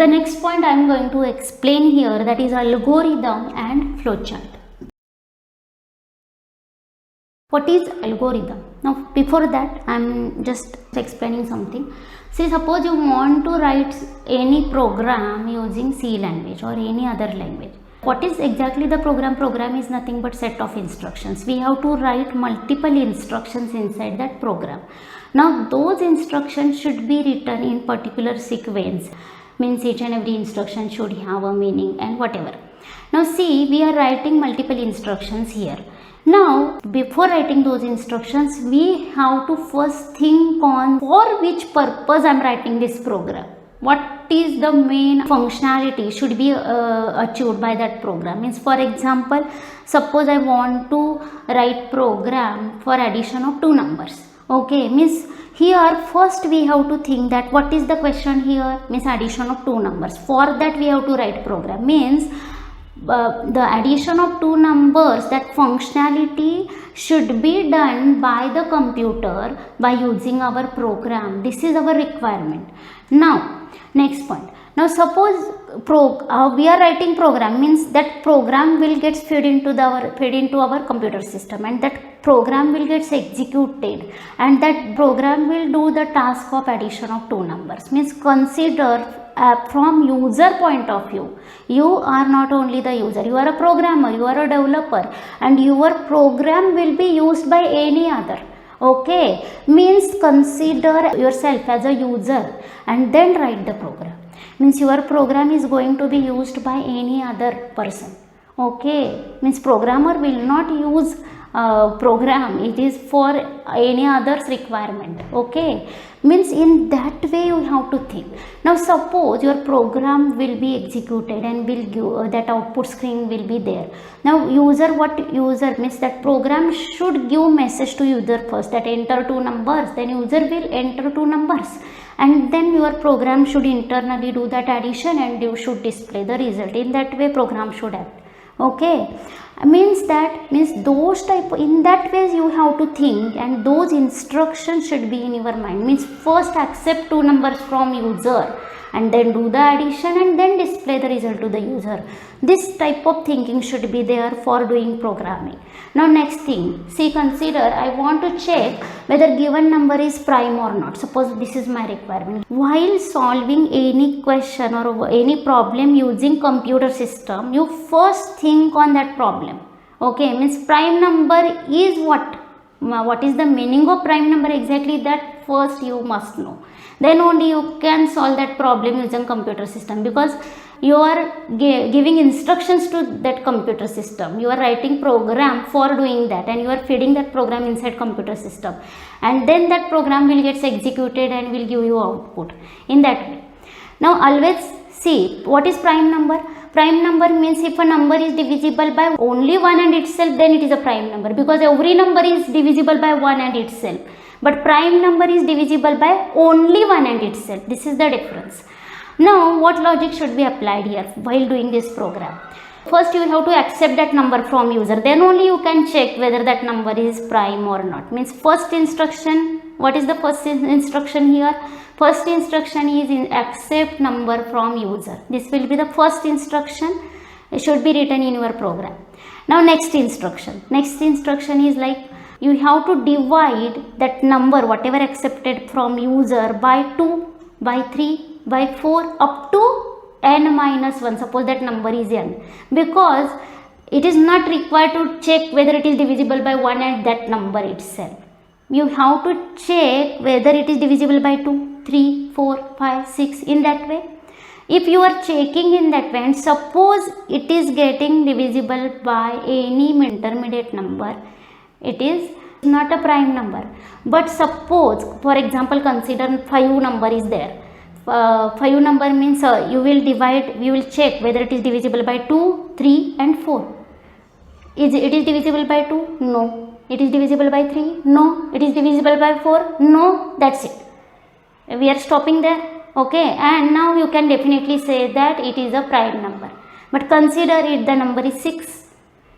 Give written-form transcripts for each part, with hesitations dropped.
the next point I am going to explain here, that is algorithm and flowchart. What is algorithm? Now before that I am just explaining something. See, suppose you want to write any program using C language or any other language. What is exactly the program? Program is nothing but set of instructions. We have to write multiple instructions inside that program. Now those instructions should be written in particular sequence, means each and every instruction should have a meaning and whatever. Now see, we are writing multiple instructions here. Now before writing those instructions, we have to first think on for which purpose I am writing this program. What is the main functionality should be achieved by that program. Means for example, suppose I want to write program for addition of two numbers. Okay, means here first we have to think that what is the question here, means addition of two numbers. For that we have to write program, means the addition of two numbers, that functionality should be done by the computer by using our program. This is our requirement. Now next point. Now suppose we are writing program, means that program will get fed into our computer system, and that program will get executed, and that program will do the task of addition of two numbers. Means consider from user point of view, you are not only the user, you are a programmer, you are a developer, and your program will be used by any other. Okay, means consider yourself as a user and then write the program. Means your program is going to be used by any other person. Okay, means programmer will not use program, it is for any other's requirement. Okay, means in that way you have to think. Now suppose your program will be executed and will give that output screen will be there. Now user means that program should give message to user first, that enter two numbers, then user will enter two numbers, and then your program should internally do that addition and you should display the result. In that way program should act. Okay, means those type, in that ways you have to think, and those instructions should be in your mind. Means first accept two numbers from user and then do the addition and then display the result to the user. This type of thinking should be there for doing programming. Now next thing, see, consider I want to check whether given number is prime or not. Suppose this is my requirement. While solving any question or any problem using computer system, you first think on that problem. Okay, means prime number is what? What is the meaning of prime number exactly, that first you must know. Then only you can solve that problem using computer system, because you are giving instructions to that computer system. You are writing program for doing that, and you are feeding that program inside computer system, and then that program will get executed and will give you output in that way. Now always see, what is prime number? Prime number means if a number is divisible by only one and itself, then it is a prime number, because every number is divisible by one and itself. But prime number is divisible by only one and itself. This is the difference. Now what logic should be applied here while doing this program? First you have to accept that number from user, then only you can check whether that number is prime or not. Means first instruction, what is the first instruction here? First instruction is in accept number from user. This will be the first instruction. It should be written in your program. Now next instruction. Next instruction is like, you have to divide that number whatever accepted from user by 2, by 3, by 4 up to n minus 1. Suppose that number is n, because it is not required to check whether it is divisible by 1 and that number itself. You have to check whether it is divisible by 2, 3, 4, 5, 6, in that way. If you are checking in that way, and suppose it is getting divisible by any intermediate number, it is not a prime number. But suppose, for example, consider 5 number is there. 5 number means you will check whether it is divisible by 2, 3 and 4. It is divisible by 2? No. It is divisible by 3? No. It is divisible by 4? No. That's it. We are stopping there. Okay, and now you can definitely say that it is a prime number. But consider it the number is 6.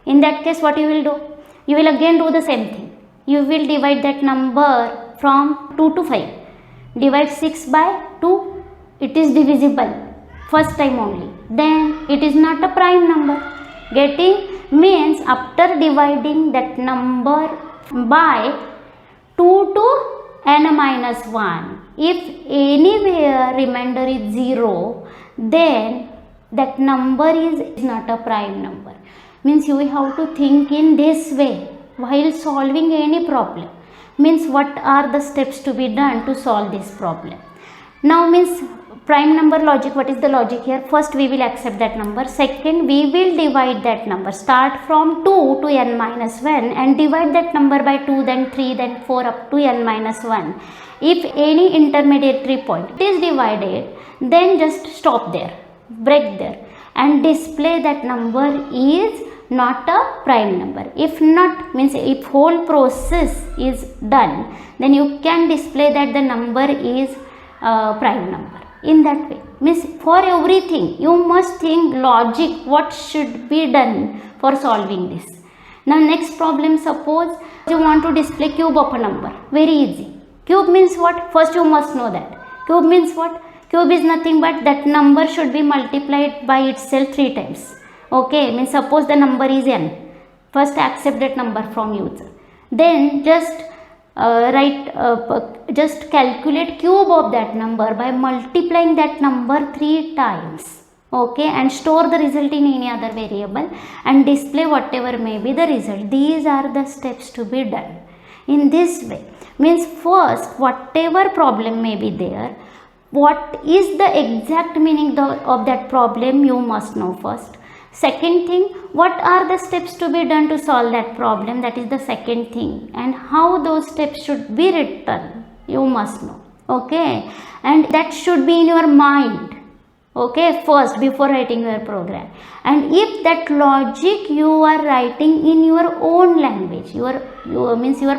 In that case, what you will do? You will again do the same thing. You will divide that number from 2 to 5. Divide 6 by 2. It is divisible. first time only, then it is not a prime number. Getting means after dividing that number by 2 to n minus 1, if anywhere remainder is 0, then that number is not a prime number. Means you have to think in this way while solving any problem. Means what are the steps to be done to solve this problem. Now means prime number logic, what is the logic here? First we will accept that number. Second, we will divide that number. Start from 2 to n minus 1 and divide that number by 2, then 3, then 4 up to n minus 1. If any intermediary point is divided, then just stop there, break there and display that number is not a prime number. If not, means if whole process is done, then you can display that the number is prime number. In that way, means for everything you must think logic, what should be done for solving this. Now next problem, suppose you want to display cube of a number. Very easy. Cube means what? First you must know that. Cube means what? Cube is nothing but that number should be multiplied by itself 3 times. Okay, means suppose the number is n. First accept that number from user. Then just just calculate cube of that number by multiplying that number 3 times. Okay, and store the result in any other variable and display whatever may be the result. These are the steps to be done. In this way, means first whatever problem may be there, what is the exact meaning of that problem you must know first. Second thing, what are the steps to be done to solve that problem? That is the second thing. And how those steps should be written, you must know. Okay, and that should be in your mind. Okay, first before writing your program. And if that logic you are writing in your own language, your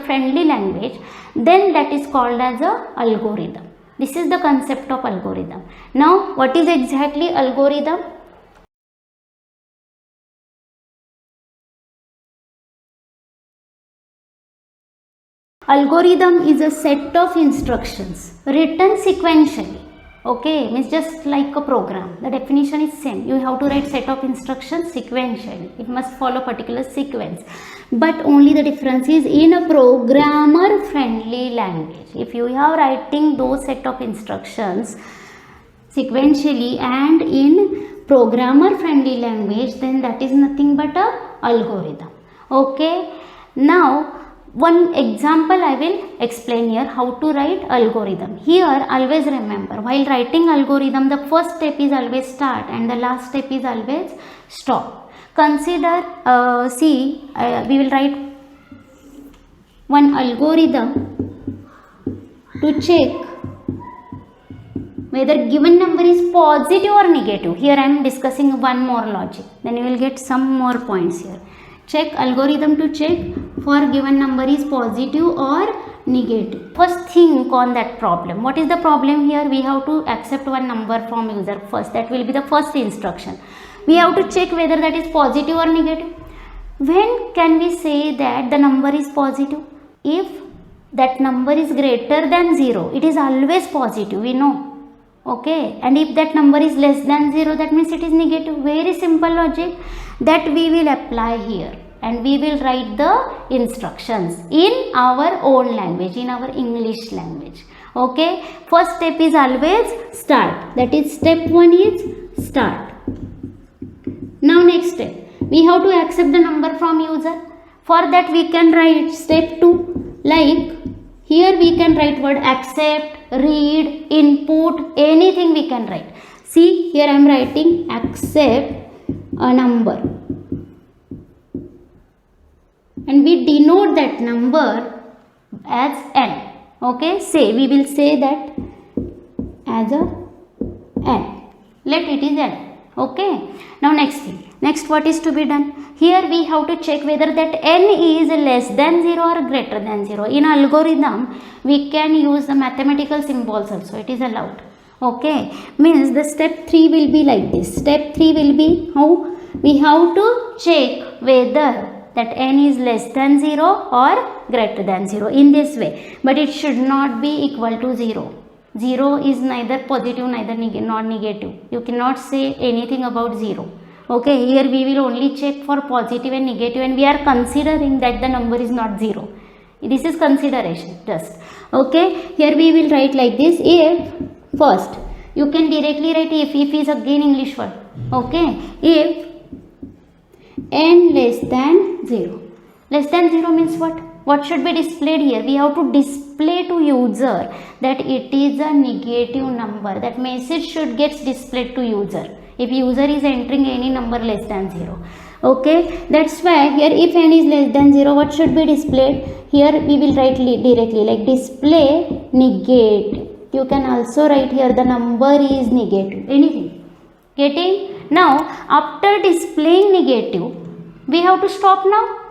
friendly language, then that is called as a algorithm. This is the concept of algorithm. Now, what is exactly algorithm? Algorithm is a set of instructions written sequentially. Okay, means just like a program. The definition is same. You have to write set of instructions sequentially. It must follow particular sequence. But only the difference is in a programmer friendly language. If you are writing those set of instructions sequentially and in programmer friendly language, then that is nothing but a algorithm. Okay, now one example I will explain here how to write algorithm. Here always remember, while writing algorithm, the first step is always start and the last step is always stop. Consider, we will write one algorithm to check whether given number is positive or negative. Here I am discussing one more logic, then you will get some more points here. Check algorithm to check for given number is positive or negative. First think on that problem. What is the problem here? We have to accept one number from user first. That will be the first instruction. We have to check whether that is positive or negative. When can we say that the number is positive? If that number is greater than 0, it is always positive, we know. Okay, and if that number is less than 0, that means it is negative. Very simple logic that we will apply here, and we will write the instructions in our own language, in our English language. Okay, first step is always start. That is step 1 is start. Now next step, we have to accept the number from user. For that we can write step 2, like here we can write word accept, read, input, anything we can write. See, here I am writing accept a number, and we denote that number as n. Okay, say we will say that as a n. Let it is n. Okay, now next thing. Next, what is to be done? Here we have to check whether that n is less than 0 or greater than 0. In algorithm, we can use the mathematical symbols also. It is allowed. Okay, means the step 3 will be like this. Step 3 will be how we have to check whether that n is less than 0 or greater than 0 in this way. But it should not be equal to 0. 0 is neither positive neither non-negative. You cannot say anything about 0. Okay, here we will only check for positive and negative, and we are considering that the number is not 0. This is consideration just. Okay, here we will write like this. If first you can directly write if is again English word. Okay, if n less than 0. Less than 0 means what? What should be displayed here? We have to display to user that it is a negative number. That message should get displayed to user if user is entering any number less than 0. Okay, that's why here if n is less than 0, what should be displayed? Here we will write directly like display negative. You can also write here the number is negative. Anything. Getting? Now after displaying negative, we have to stop now.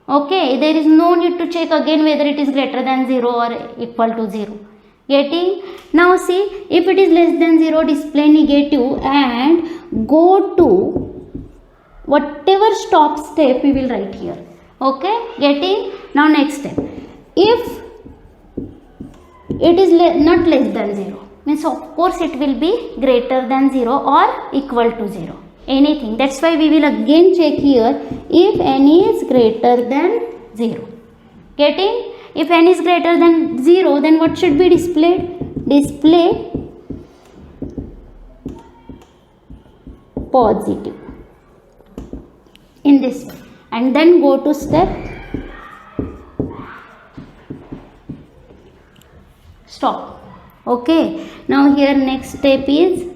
Okay, there is no need to check again whether it is greater than 0 or equal to 0. Getting? Now see, if it is less than 0, display negative and go to whatever stop step we will write here. Okay, getting? Now next step. If it is not less than 0, means of course it will be greater than 0 or equal to 0. Anything. That's why we will again check here if n is greater than 0. Getting? If n is greater than 0, then what should be displayed? Display positive in this way, and then go to step stop. Okay, now here next step is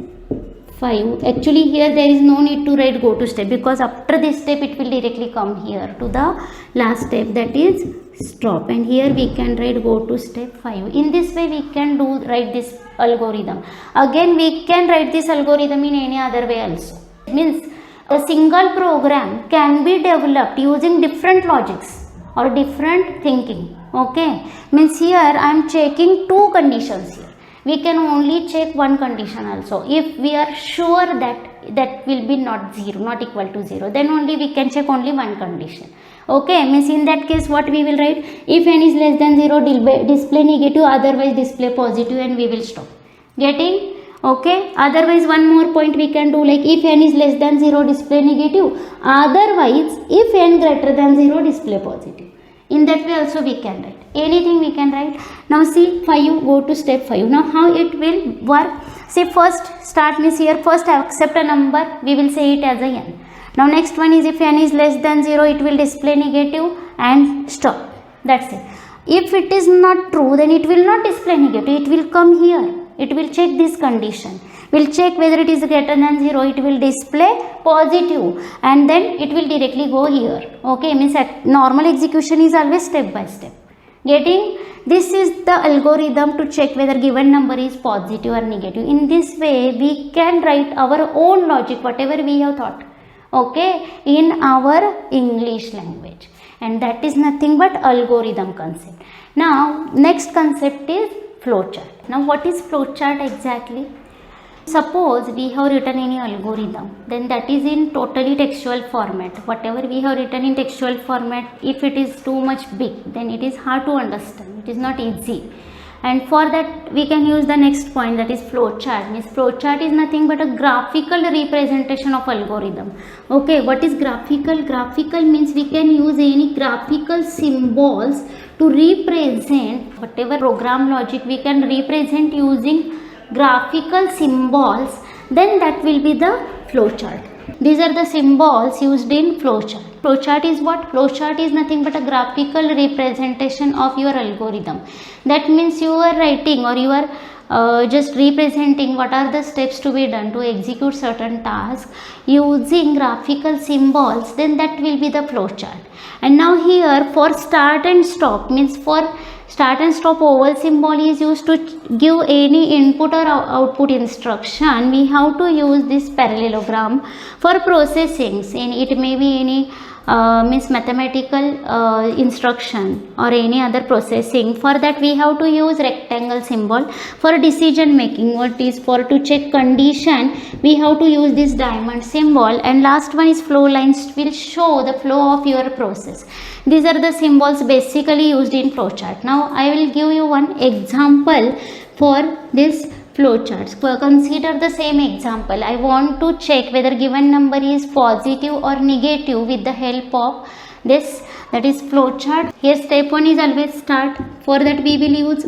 5. Actually here there is no need to write go to step, because after this step it will directly come here to the last step, that is stop, and here we can write go to step 5. In this way we can write this algorithm. Again we can write this algorithm in any other way also. It means a single program can be developed using different logics or different thinking. Okay, means here I am checking two conditions here. We can only check one condition also. If we are sure that will be not 0, not equal to 0, then only we can check only one condition. Okay, means in that case what we will write? If n is less than 0, display negative, otherwise display positive, and we will stop. Getting? Okay, otherwise one more point we can do, like if n is less than 0, display negative, otherwise if n greater than 0, display positive. In that way also we can write. Anything we can write. Now see 5, go to step 5. Now how it will work? Say first start means here first accept a number, we will say it as a n. Now next one is if n is less than 0, it will display negative and stop. That's it. If it is not true, then it will not display negative, it will come here. It will check this condition. Will check whether it is greater than 0, it will display positive, and then it will directly go here. Okay, means normal execution is always step by step. Getting? This is the algorithm to check whether given number is positive or negative. In this way we can write our own logic, whatever we have thought, okay, in our English language, and that is nothing but algorithm concept. Now next concept is flowchart. Now what is flowchart exactly? Suppose we have written any algorithm, then that is in totally textual format. Whatever we have written in textual format, if it is too much big, then it is hard to understand, it is not easy. And for that we can use the next point, that is flowchart. Means flowchart is nothing but a graphical representation of algorithm. Okay, what is graphical? Graphical means we can use any graphical symbols to represent whatever program logic we can represent using graphical symbols, then that will be the flowchart. These are the symbols used in flowchart. Flowchart is what? Flowchart is nothing but a graphical representation of your algorithm. That means you are writing or you are just representing what are the steps to be done to execute certain tasks using graphical symbols, then that will be the flowchart. And now here for start and stop, means for start and stop oval symbol is used to give any input or output instruction. We have to use this parallelogram for processing. It may be any means mathematical instruction or any other processing, for that we have to use rectangle symbol. For decision making, what is for to check condition, we have to use this diamond symbol. And last one is flow lines, will show the flow of your process. These are the symbols basically used in flowchart. Now I will give you one example for this flowcharts. Consider the same example. I want to check whether given number is positive or negative with the help of this, that is flowchart. Here step 1 is always start. For that we will use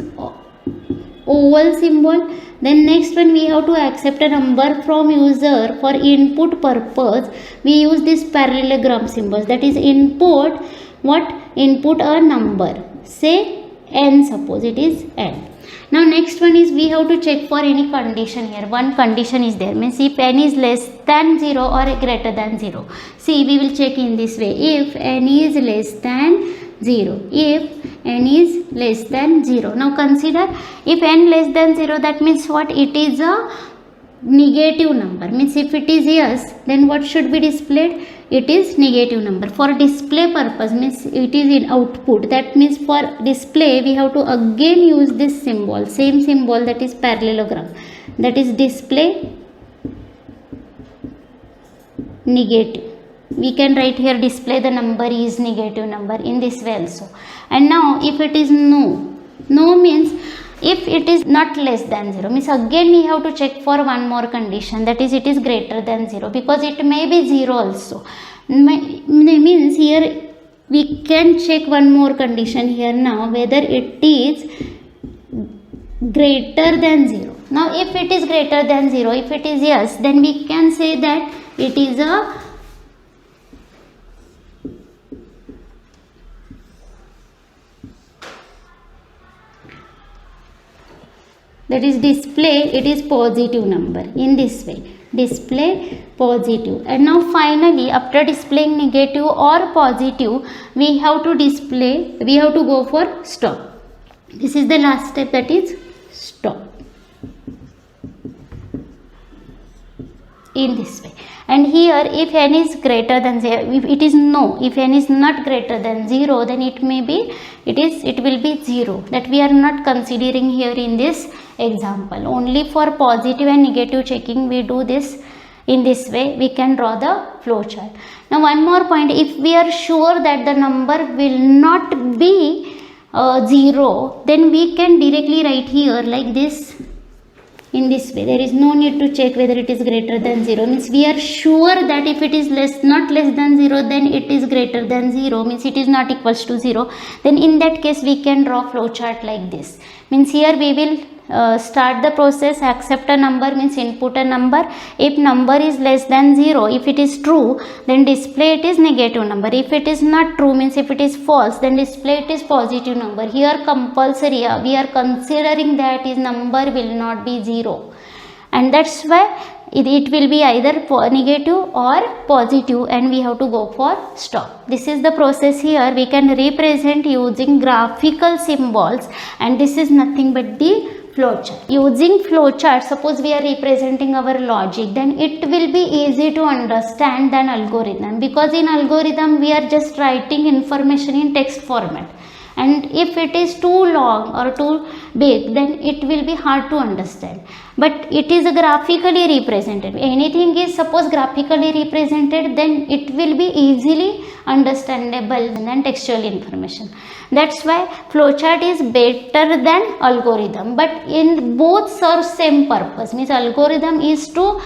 oval symbol. Then next one, we have to accept a number from user. For input purpose we use this parallelogram symbols, that is input what, input a number, say n, suppose it is n. Now next one is we have to check for any condition. Here one condition is there, means if n is less than 0 or greater than 0. See, we will check in this way. If n is less than 0, if n is less than 0. Now consider, if n less than 0, that means what, it is a negative number, means if it is yes, then what should be displayed, it is negative number. For display purpose, means it is in output, that means for display we have to again use this symbol, same symbol, that is parallelogram, that is display negative. We can write here display the number is negative number in this way also. And now if it is no, no means if it is not less than 0, means again we have to check for one more condition, that is it is greater than 0, because it may be 0 also. Means here we can check one more condition here now, whether it is greater than 0. Now if it is greater than 0, if it is yes, then we can say that it is a that is display, it is positive number, in this way, display positive. And now finally, after displaying negative or positive, we have to display, we have to go for stop. This is the last step, that is stop, in this way. And here if n is greater than 0, if it is no, if n is not greater than 0, then it may be, it will be 0, that we are not considering here in this example. Only for positive and negative checking we do this. In this way we can draw the flow chart. Now one more point, if we are sure that the number will not be 0, then we can directly write here like this, in this way. There is no need to check whether it is greater than 0, means we are sure that if it is not less than 0, then it is greater than 0, means it is not equals to 0. Then in that case we can draw flow chart like this. Means here we will start the process, accept a number, means input a number. If number is less than 0, if it is true, then display it is negative number. If it is not true, means if it is false, then display it is positive number. Here compulsory, we are considering that is number will not be 0, and that's why it will be either negative or positive, and we have to go for stop. This is the process. Here we can represent using graphical symbols, and this is nothing but the flowchart. Using flowchart, suppose we are representing our logic, then it will be easy to understand than algorithm, because in algorithm we are just writing information in text format, and if it is too long or too big, then it will be hard to understand. But it is graphically represented. Anything is suppose graphically represented, then it will be easily understandable than textual information. That's why flowchart is better than algorithm, but in both serve same purpose. Means algorithm is to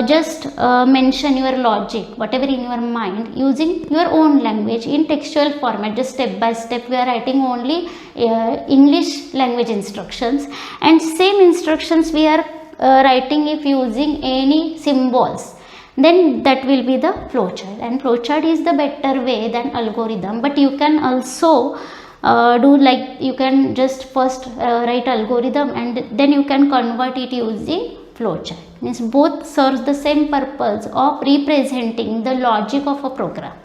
just mention your logic, whatever in your mind, using your own language in textual format, just step by step we are writing only English language instructions, and same instructions we are writing if using any symbols, then that will be the flowchart. And flowchart is the better way than algorithm, but you can also do like, you can just first write algorithm and then you can convert it using flowchart. Means both serves the same purpose of representing the logic of a program.